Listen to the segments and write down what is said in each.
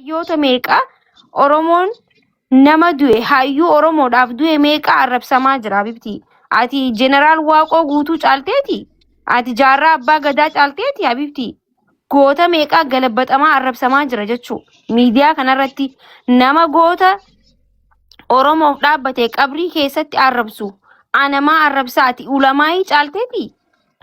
Biyyoota meeqa Oromoon nama du'e hayyuu Oromoodhaaf du'e meeqa arrabsamaa jira Habibti. Ati Jeneraal Waaqoo guutuu caalteeti. Ati jaarraa abbaa gadaa caalteeti Habibti. Goota meeqa galabbatamaa arrabsamaa jira jechuu. Miidiyaa kanarratti nama goota Oromoof dhaabbate qabrii keessatti arrabsu. Anamaa arrabsaati ulamaayii caalteeti.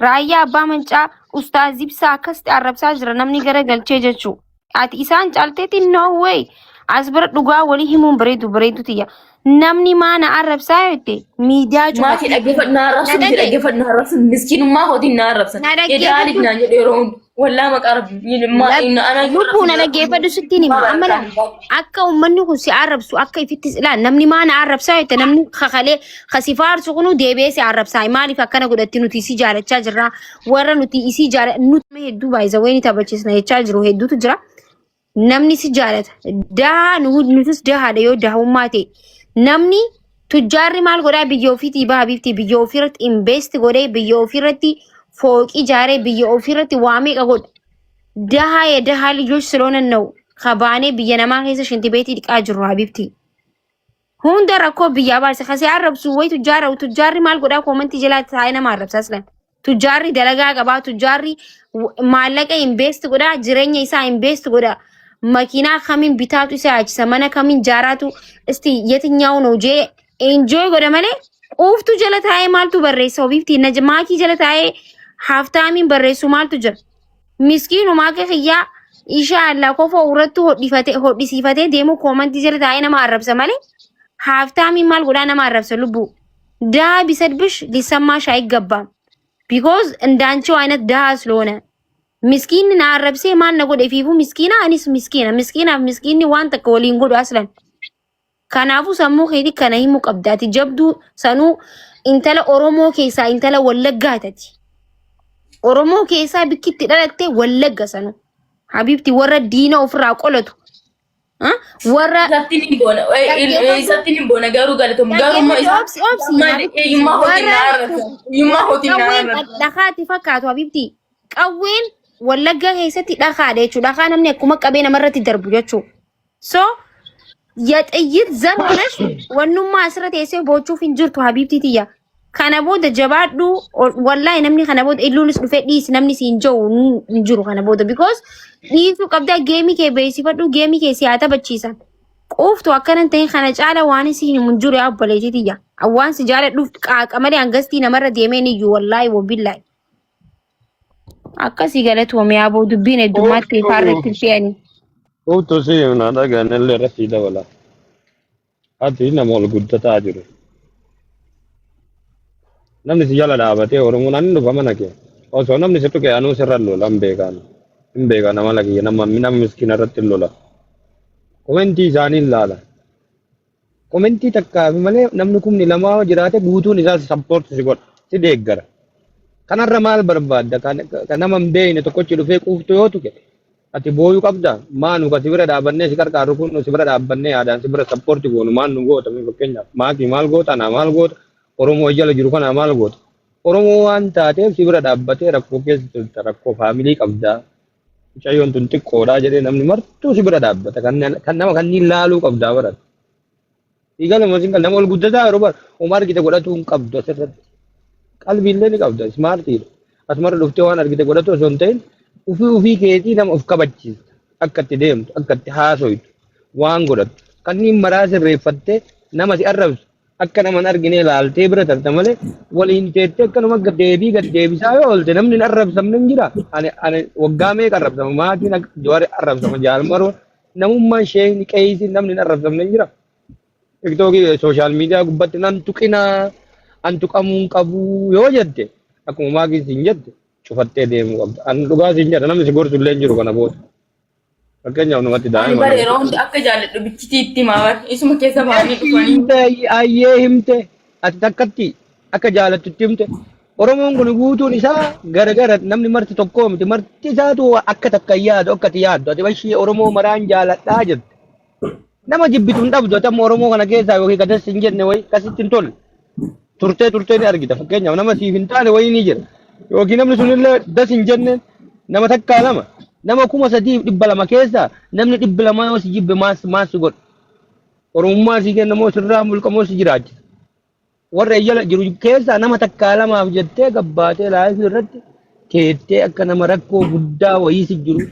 Raayyaa abbaa mancaa ustaaz Ibsaa akkasitti arrabsaa jira namni gara galchee jechuu. Ati isaan caalteeti no way. As bira dhugaa walii himuun bareedu tiyya. Namni maana arrabsaa yote miidiyaa cuma. Maati dhaggeeffannaa arrabsan miskiinummaa hootiin na arrabsan. Edaaliif naan jedhe yeroo wallaa maqaa lubbuun dhaggeeffadhu sittiin hima. Amma akka uummanni kun si arrabsu akka ifittis ilaal namni maana arrabsaa yote namni kakalee kasifaarsu kunu deebi'ee si arrabsaa. Maaliif akkana godhatti nuti isii jaalachaa jirra warra nuti isii nuti hedduu baay'isa wayini taphachiisna jechaa jiru hedduutu jira. Namni si jaalata. Daa nutis dahaadha yoo daahummaa ta'e. Namni tujjaarri maal godhaa biyya ofiitii baha Habibti biyya ofiirratti invest godhee biyya ofiirratti fooqii ijaaree biyya ofiirratti waa meeqa godha. Dahaa lijoos siloonan na'u kabaanee biyya namaa keessa shintibeetii dhiqaa jiru Habibti. Hunda rakkoo biyyaa baase kasee arrabsu wayi tujjaarri maal godhaa koomantii jalaa taa'ee nama arrabsaas lan. Tujjaarri dalagaa qabaa tujjaarri maallaqa invest godhaa jireenya isaa invest godhaa. Makiinaa kamiin bitaatu isa yaachisa mana kamiin jaaraatu isti yetinyaa'u ነው ጄ enjoy godha malee quuftu jala taa'ee maaltu barreessa Habibti maakii jala taa'ee haftaamiin barreessu maaltu jira miskiinumaa kiyyaa inshallah kofoo irratti hodhisiifatee deemu koomantii jala taa'ee nama arrabsa malee haftaamiin maal godhaa nama arrabsa lubbuu daa bisadbish ሊሰማሽ አይገባም because እንዳንቺው አይነት daa ስለሆነ Miskiin na arrabsee maal na godhe fiifu miskiina anis miskiinaaf miskiinni waan takka waliin godhu aslan. Kanaafuu sammuu keetii kana himuu qabdaati jabduu sanuu intala Oromoo keessaa intala Wallaggaa taati. Oromoo keessaa bikkitti dhalattee Wallagga sanuu. Habibti warra diina ofirraa qolatu. Warra isatti ni boona garuu galatoom garuu dhakaati fakkaatu Habibti qawween Wallaggaa keessatti dhakaadha jechuudha. Dhakaa namni akkuma qabee namarratti darbu jechuudha. So yaxayyit zamanash wannummaa asirra teessee boochuuf hin jirtu Habibti tiyya. Kana booda jabaadhu wallahi namni kana booda illuunis dhufee dhiisi namni si hin jiru hin jiru kana booda because dhiisuu qabdaa geemii kee beeksifadhu geemii kee si haa taphachiisan. Quuftu akkanan ta'e kana caala waan si hin jiru yaa obboleetii tiyya. Waan si jaaladhuuf qaaqa malee hangastii namarra deemeen iyyuu wallahi wabillahi. Akkasii galatoomee aboo dubbiin heddummaatti faarratti fe'anii. Utuu si himna dhagaan illee irratti dabala. Ati nama ol guddataa jiru. Namni si jala dhaabatee Oromoon ani dhufa mana kee. Osoo namni si tuqe anuu sirra lola hin beekan. Hin beekan nama lagi nama miskiina irratti lola. Komentii isaanii ilaala. Komentii takkaa malee namni kumni lamaa jiraate guutuun isaa sappoorti si godha. Si deeggara. Kanarra maal barbaadda kan nama hin beekne tokkochi dhufee quuftu yoo tuqe ati booyuu qabda maanu ka si bira dhaabannee si qarqaaru kun si bira dhaabbannee yaadaan si bira sappoorti goonu maan nu goota fakkeenyaaf maakii maal goota naa maal goota Oromoo jala jiru kana maal goota Oromoo waan taateef si bira dhaabbatee rakkoo keessa turte rakkoo faamilii qabdaa mucayyoon tun xiqqoodhaa jedhee namni martuu si bira dhaabbata kan nama kanneen laaluu qabdaa barata. Dhiiga nama ol guddataa yeroo bara Omar gita godhatu hin qabdu asirratti. Qalbiillee ni qabda smartiidha. Asmarra dhuftee waan argite godhatu osoo hin ta'in ufii keetii nama of kabachiisa. Akka itti deemtu, akka itti haasoytu, waan godhattu. Kanneen maraa sirreeffattee nama si arrabsu akka nama hin argine ilaaltee bira tarte malee waliin teettee akkanuma deebisaa yoo oolte namni hin arrabsamne hin jira. Ani waggaa meeqa arrabsama maatiin akka jawaari arrabsama jaalmaroo namummaan ishee ni qeeysi namni hin arrabsamne hin jira. Tiktookii sooshaal miidiyaa gubbatti nan tuqinaa. Antu kamuun qabu yoo jette akkuma maakii siin jette cufattee deemuu qabda. An dhugaa siin jedha namni si gorsu illee hin jiru kana booda. Fakkeenyaaf namatti daa'ima. Bara yeroo hundi akka jaalladhu bichitii itti himaa isuma keessa baanii dhufanii. Ayyee himte ati takkatti akka jaalattutti himte. Oromoon kun guutuun isaa garagara namni marti tokkoo miti marti isaatu akka takka yaadu akka ati yaaddu ati bashii Oromoo maraan jaaladhaa jette. Nama jibbitu hin dhabdu ati amma Oromoo kana keessaa yookiin gadas hin jenne wayi kasitti hin tolle. turtee ni argita fakkeenyaaf nama siif hin taane wayii ni jira yookiin namni sunillee das hin jenne nama takkaa lama nama kuma sadii dhibba lama keessa namni dhibba lama yoo si jibbe maas godha. Oromummaa si kenna moo sirraa mulqamoo si jiraachisa. Warra jala jiru keessa nama takkaa lamaaf jettee gabbaatee laayifii irratti teettee akka nama rakkoo guddaa wayii si jiru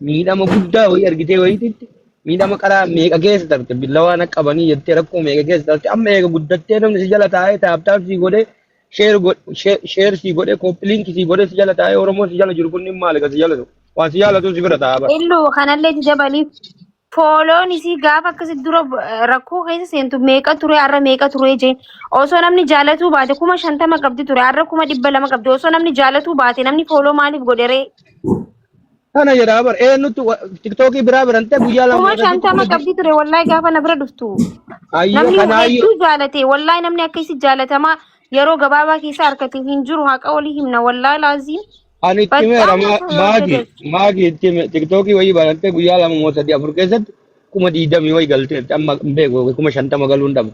miidhama guddaa wayii argitee wayiitti miidhama qaraa meeqa keessa tarte billawaan akka qabanii jettee rakkoo meeqa keessa tarte amma eega guddattee namni si jala taa'ee taaptaap si godhee sheer si godhee kooppiliinki si godhee si jala taa'ee Oromoo si jala jiru kun maali ka si jala waan si jaalatu si bira taa'aa. Illuu kanallee jabaliif fooloon isii gaafa akkasitti dura rakkoo keessa seentu meeqa ture har'a meeqa ture jeen osoo namni jaalatuu baate 50 qabdi ture har'a 200 qabdi osoo namni jaalatuu baate namni fooloo maaliif godheree. Kana jedhaa bar eenyutu tiktookii biraa birante guyyaa lama 50 qabdi ture wallahi gaafa na bira dhuftu. Namni hedduu jaalate wallahi namni akkasii jaalatamaa yeroo gabaabaa keessa harkatee hin jiru haqa walii himna wallahi laaziin. Ani timera maagi tiktookii wayii barante guyyaa lama moo sadii afur keessatti 20 wayii galtee amma beeku 50 galuun dhabdu.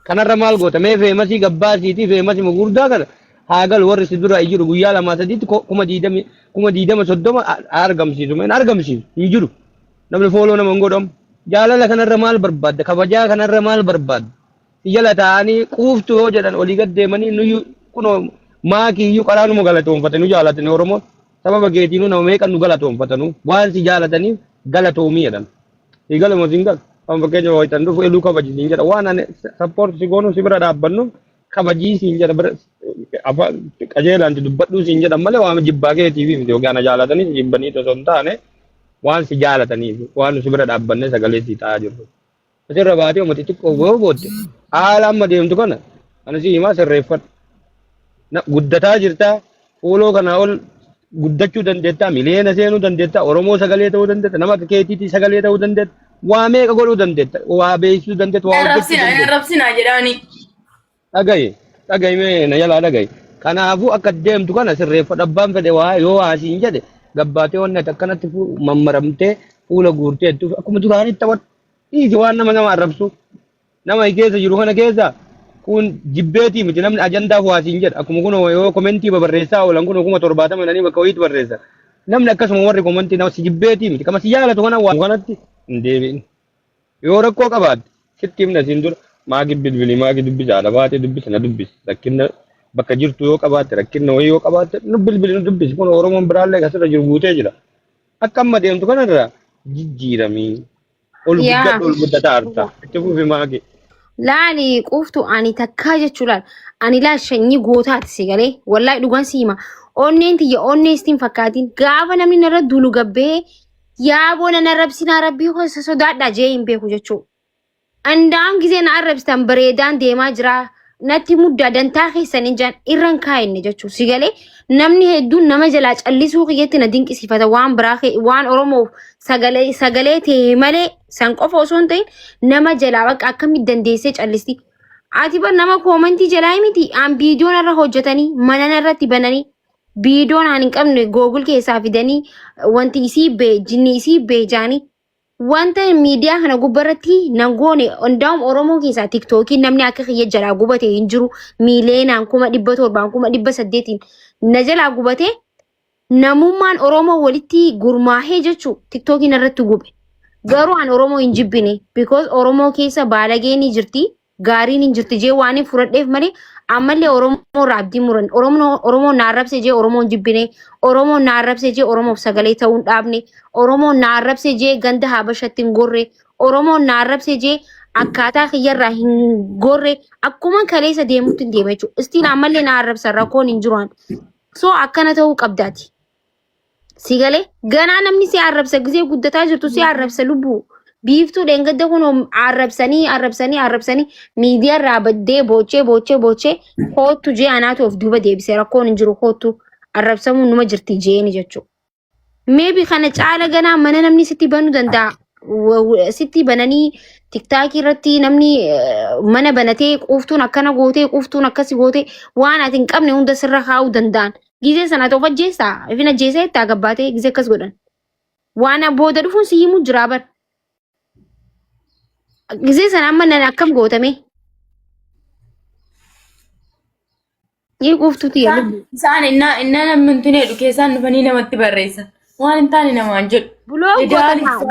Kanarra maal goota mee feemasii gabbaasiitii feemasii mugurdaa kana haa galu warri si dura jiru guyyaa lama sadiitti 20 soddoma argamsiisu meen argamsiisu hin jiru. Namni fooloo nama hin godhamu. Jaalala kanarra maal barbaadda kabajaa kanarra maal barbaadda. Jala ta'anii quuftu yoo jedhan olii gad deemanii nuyi kunoo maakii iyyuu qaraanuma galatoonfatanii jaalatanii Oromoo sababa geetiinuu nama meeqan nu galatoonfatanu waan si jaalataniif galatoomii jedhan. Si galama siin gal kan fakkeenya ho'itan dhufu eluu kabaji siin jedha waan ani sappoorti si goonu si bira dhaabbannu kabajii siin jedha bira qajeelaan dubbadhuu siin jedhan malee waan jibbaa keetiif miti yookaan jaalatanii si jibbanii osoo hin taane waan si jaalataniif waan si bira dhaabbanne sagalee si ta'aa jirru. Asirra baatee uummati xiqqoo boo bootte haala amma deemtu kana ani si himaa sirreeffadhu. Guddataa jirta fooloo kanaa ol guddachuu dandeetta miliyoona seenuu dandeetta Oromoo sagalee ta'uu dandeetta nama akka keetiitii sagalee ta'uu dandeetta waa meeqa godhuu dandeetta waa beeksisuu dandeetta waa hojjechuu dandeetta. Rabsinaa jedhaani. Dhagayi mee na jalaa dhagayi. Kanaafuu akka deemtu kana sirreeffadhu abbaan fedhe waa yoo haasiin jedhe gabbaatee wanni akkanatti mammaramtee fuula guurteettu akkuma duraanitti taphadhu. Dhiisi waan nama arrabsu nama keessa jiru kana keessa. Kun jibbeetii miti namni ajandaa waasiin jedha akkuma kun yoo komentii barreessaa oolan kun 70 jedhanii bakka wayiitti barreessa namni akkasuma warri komentii nama si jibbeetii miti kama si jaalatu kana waan kanatti hin deebiin yoo rakkoo qabaatte sitti himna siin dura maagi bilbilii maagi dubbisa haadha baatee dubbisa na dubbisi rakkinna bakka jirtu yoo qabaatte rakkinna wayii yoo qabaatte nu bilbilii nu dubbisi kun Oromoon biraallee asirra jiru guutee jira akka amma deemtu kanarra jijjiiramii ol guddataa harta itti fufi maagi. Laali quuftu ani takkaa jechuudhaan ani laa shanyii gootaati si galee wallahi dhugaan si hima onneen tiyya onneestiin fakkaatiin gaafa namni narra duulu gabbee yaaboo na arrabsinaa rabbii hosa sodaadhaa jee hin beeku jechuudha. Andaan gisee na arrabsitan bareedaan deemaa jira natti muddaa dantaa keessan injaan irraan kaa'inne jechuudha si galee namni hedduun nama jalaa callisuu kiyyetti na dinqisiifata waan biraa waan Oromoof sagalee ta'e malee san qofa osoo hin ta'in nama jalaa bakka akkamitti dandeessee callisti. Ati bar nama koomentii jalaa miti aan viidiyoon irra hojjetanii mana irratti bananii viidiyoon aan hin qabne googul keessaa fidanii wanti isii bee jinni isii bee jaanii wanta miidiyaa kana gubbarratti nan goone hundaa'um Oromoo keessaa tiktookiin namni akka kiyya jalaa gubate hin jiru miileenaan 700 800 na jalaa gubate namummaan Oromoo walitti gurmaahee jechuu tiktookiin irratti gube. Garuu an Oromoo hin jibbine because Oromoo keessa baalageen ni jirti gaariin hin jirti jee waan hin furadheef malee ammallee Oromoo raabdii muran Oromoo naarrabse jee Oromoo hin jibbine Oromoo naarrabse jee Oromoof sagalee ta'uu hin dhaabne Oromoo naarrabse jee ganda habashatti hin gorre Oromoo naarrabse jee akkaataa kiyyarraa hin gorre akkuma kaleessa deemutti hin deema jechuudha. Istiin ammallee naarrabsa rakkoon hin jiruan so akkana ta'uu qabdaati. Sigalee ganaa namni si arrabsa gisee guddataa jirtu si arrabsa lubbuu biiftuu dheengadda kun arrabsanii miidiyaa irraa baddee boochee kootu jee anaatu of duuba deebisee rakkoon hin jiru kootu arrabsamuun numa jirti jeeni jechuudha. Meebi kana caala ganaa mana namni sitti banuu danda'a. Sitti bananii tiktaakii irratti namni mana banatee quuftuun akkana gootee quuftuun akkasi gootee waan ati hin qabne hunda sirra kaa'uu danda'an. Gizee sana ta'uuf ajjeessaa. Ifin ajjeesee itti agabbaatee gizee akkas godhan. Waan booda dhufuun si himuu jira bar. Gizee sana amma nan akkam gootame. Yee quuftuuti yaa lubbu. Isaan inna namni tunee dhukeessaan dhufanii namatti barreessan. waan hin taane namaan jedhu.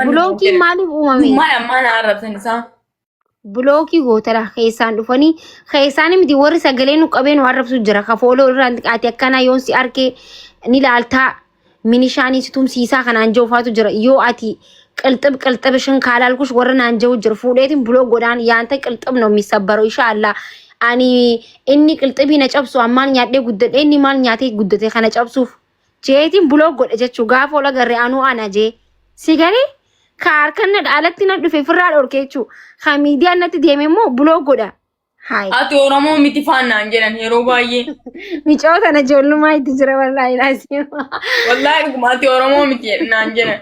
Bulookiin maaliif uumame? Maal ammaan arrabsan isaa. Bulookii gootara keessaan dhufanii keessaan miti warri sagalee nu qabee nu arrabsu jira ka fooloo irraan xiqqaate akkana yoo si arkee ni laaltaa minishaanii si tumsiisaa kanaan jawfaatu jira yoo ati qilxib shin kaalaalkush warra naan jawu jira fuudheetiin buloo godhaan yaanta qilxib no misabbaroo inshaallah ani inni qilxibii na cabsu ammaan nyaadhee guddadhe inni maal nyaatee guddate kana cabsuuf jeetiin buloo godhe jechuu gaafa ola garree anuu ana jee si galee kaar kan alatti na dhufe firraa dhorkee jechuu ka miidiyaan natti deeme immoo buloo godha. Ati Oromoo miti faannaan jedhan yeroo baay'ee. Micoota na ijoollummaa itti jira wallaahi laasima. Wallaahi dhuguma ati Oromoo miti naan jedhan.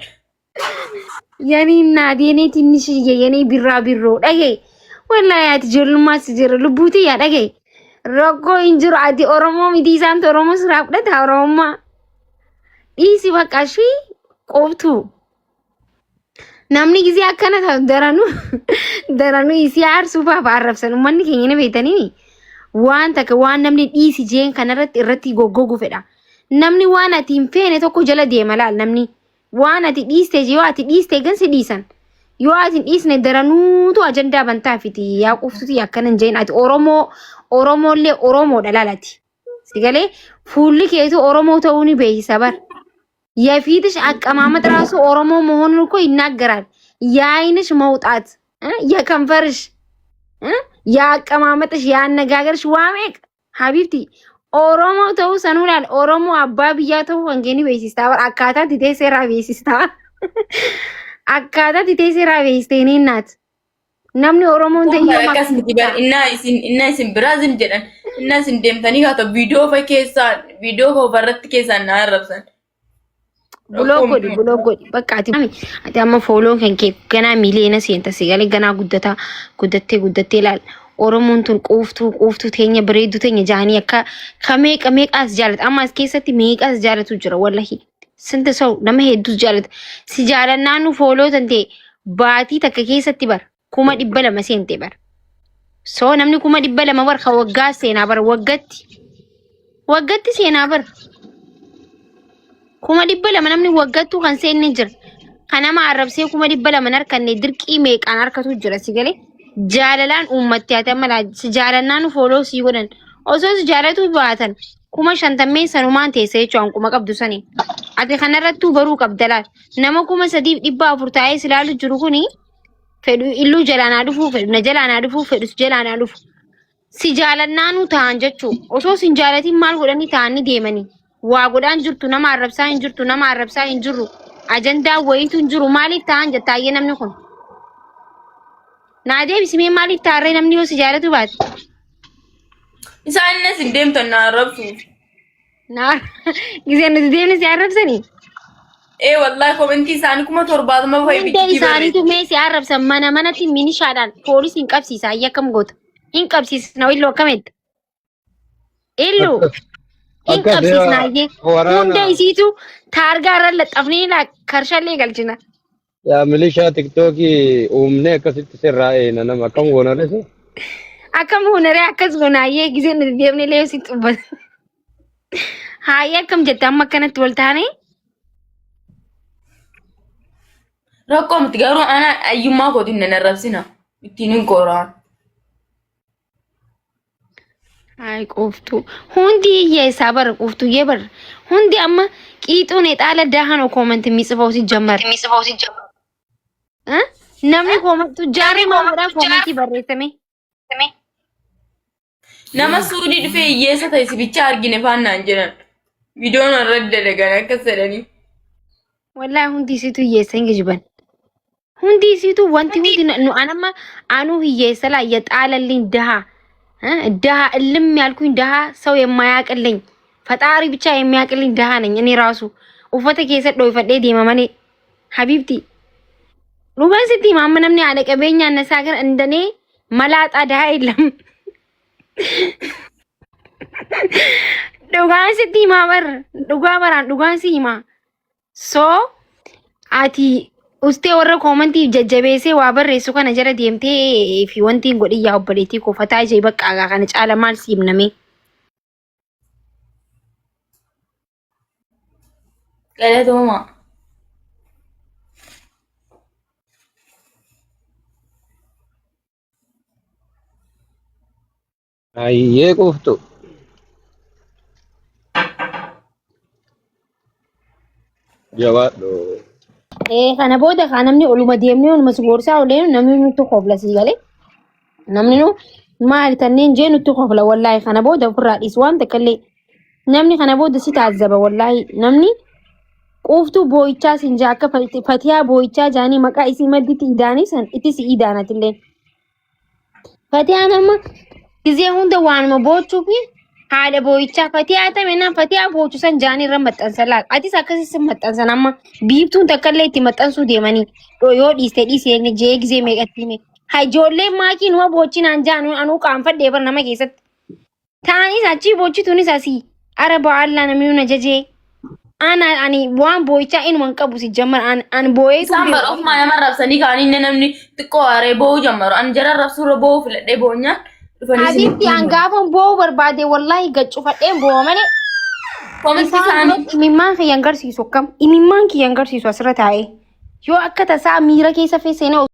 Yani naadeenii tinnishi yani birraa birroo dhagee wallaahi ati ijoollummaa si jira lubbuuti yaa dhagee rakkoo hin jiru ati Oromoo miti isaan Oromoo siraa fudhata Oromummaa dhiisi bakka ishii qoftu. Namni gisee akkana ta'u daranuu isii aarsuufaaf arrabsan uummanni keenya ni beektanii waan takka waan namni dhiisi jeen kanarratti irratti goggogu fedha. Namni waan ati hin feene tokko jala deema laal namni waan ati dhiiste yoo ati dhiiste gansi dhiisan yoo ati hin dhiisne daranuutu ajandaa bantaafiti yaa qoftuti akkanan jeen ati Oromoollee Oromoodha laalati. Sigalee fuulli keetu Oromoo ta'uu ni beeksisa bar. የፊትሽ አቀማመጥ ራሱ ኦሮሞ መሆኑን እኮ ይናገራል። የአይንሽ መውጣት የከንፈርሽ የአቀማመጥሽ የአነጋገርሽ ዋሜቅ ሀቢብቲ ኦሮሞ ተው ሰኑላል ኦሮሞ አባ ብያ ተው ወንጌኒ ቤሲስታ አካታ ቲቴሴራ ቤሲስታ አካታ ቲቴሴራ ቤሲስቴኒ ናት namni oromoon ta'ee akkas miti bar inna isin biraazin jedhan inna isin deemtanii haa ta'u viidiyoo ofarratti keessaan na arrabsan. Buloo godhi bakka ati amma fooloon kan kee ganaa miiliyoona seenta sigalee ganaa guddattee ilaal Oromoon tun quuftuu teenya bareedduu teenya jaanii akka meeqaas jaalata amma as keessatti meeqaas jaalatu jira wallahi sinta sau nama hedduus jaalata si jaalannaanu fooloo tantee baatii takka keessatti bar 200 seente bar soo namni 200 bar ka waggaa seenaa bar waggatti seenaa bar 200 namni waggattuu kan seenne jira kanama arrabsee 200 harkanne dirqii meeqaan harkatu jira sigalee jaalalaan uummatti haa ta'an si jaalannaanu fooloo sii godhan osoo si jaalatu baatan 50 sanumaan teessee jechuun kuma qabdu sanii ati kanarrattuu baruu qabdalaal nama 3,400 taa'ee silaalu jiru kuni fedhu illuu jalaanaa dhufuu fedhu na jalaanaa dhufuu fedhu jalaanaa dhufu si jaalannaanu ta'an jechuu osoo si jaalatiin maal godhanii ta'anii deemanii waa godhaan jirtu nama arrabsaa hin jirru ajandaa wayiitu hin jiru maaliif ta'an jettaayyee namni kun naa deebisimee maaliif taarree namni yoo si jaalatu baate isaan innas hin deemtan na arrabsuuf giseen nuti deemne si arrabsanii wallahi komentii isaanii 70 fa'ii bitti isaaniitu mee si arrabsan manatti minishaadhaan poolisiin qabsiisa ayyakam goota hin qabsiisna illoo akkametta illoo hin qabsiisnaayyee hunda isiitu taargaa irra laxafnee karshallee galchina. Yaa milishaa tiktookii uumnee akkasitti sirraa'ee nama akkam goonarre se? Akkam goonarre akkas goonaayyee gisee nuti deemnee lee si xubbata. Haayee akkam jette amma akkanatti wal taane? Rakkoo miti garuu ana ayyummaa kootiin nan arrabsina ittiin hin qoraan. Ay qoftu hundi hiyyeessaa bara qoftu yee bara hundi amma qiixuun exaala daahan koomanti miጽፈው ሲጀመር namni koomantu jaaree maamudhaa koomantii barreeffame nama suudii dhufee hiyyeessa ta'e sibicha argine faannaan jedhan viidiyoon irratti dalagan akkas jedhanii wallaahi hundi isiitu hiyyeessa hin gijiban hundi isiitu wanti hundi nu anamma anuu hiyyeessa laa yaxaalalliin dahaa ድሃ እልም ያልኩኝ ድሃ ሰው የማያቅልኝ ፈጣሪ ብቻ የሚያቅልኝ ድሃ ነኝ እኔ ራሱ ኡፈተ ከሰዶ ይፈዴ ዲማማኔ ሀቢብቲ ሉጋን ሲቲ ማመነምኔ አለቀበኛ ነሳገር እንደኔ መላጣ ድሃ የለም ሉጋን ሲቲ ማበር ሉጋን ሲማ ሶ አቲ Ustee warra koomantii jajjabeessee waa barreessu kana jala deemtee fi wanti godhi yaa obboleettii kofataa ishee bakka kana caala maal siimname. Galatooma. Ayyee qoftu. Jabaadhu. Kana booda kan namni oluma deemnee oluma si gorsaa olee namni nutti kofla sii galee. Namni nu maali kanneen jee nutti kofla wallaahi kana booda ofirraa dhiis waan takkallee namni kana booda si taazzaba wallaahi namni quuftuu boo'ichaa siin jaa akka fatiyaa boo'ichaa jaanii maqaa isii madditti idaanii san itti si idaanatillee. Fatiyaan amma gizee hunda waanuma boochuu fi haadha boo'ichaa fatiyaa ta'e naan fatiyaa boochu san jaanii irra maxxansa laaq. Atis akkasii maxxansan amma biiftuun takkallee itti maxxansuu deemanii yoo dhiiste dhiisee jee gizee meeqatti hime. Ijoolleen maakiin waa boochinaan jaanu anuu qaanfadhee bar nama keessatti. Taanis achii boochituunis asii araba allaa namni nu ajajee. Ani waan boo'ichaa inuman qabu si jammar an boo'ee Isaan bara ofumaa nama rabsanii kaanii inni namni xiqqoo aaree boo'uu jammaru. Ani jara rabsuurra boo'uu filadhee boo'unyaan dhufanii Adiitti an gaafan boo'uu barbaade wallaahi gaccufadheen boo'a malee. Koomenti isaanii Imimmaan kiyyan garsiisu akkam imimmaan kiyyan garsiisu asirra taa'ee yoo akka tasaa miira keessa feeseenaa